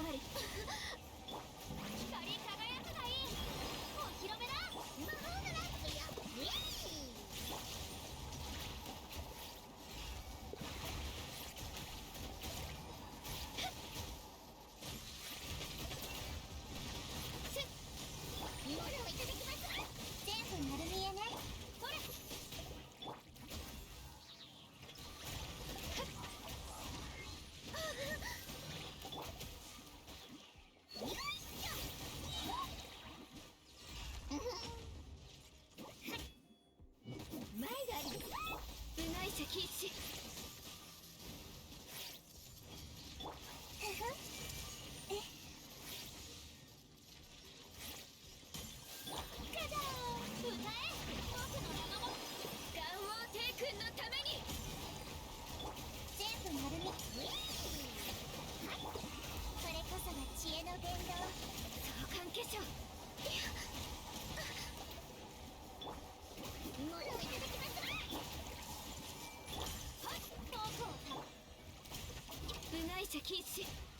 わる。光り輝くがいい。お披露目だ。魔法のランプよ。ものをいただきます。全部丸見えね。ほれ。前がある。部外者禁止。カダーン。歌え。僕の名もガンオーテイ君のために。全部丸見え。これこそが知恵の伝道。召喚化粧。ものをいただきます。はっ、僕を部外者禁止。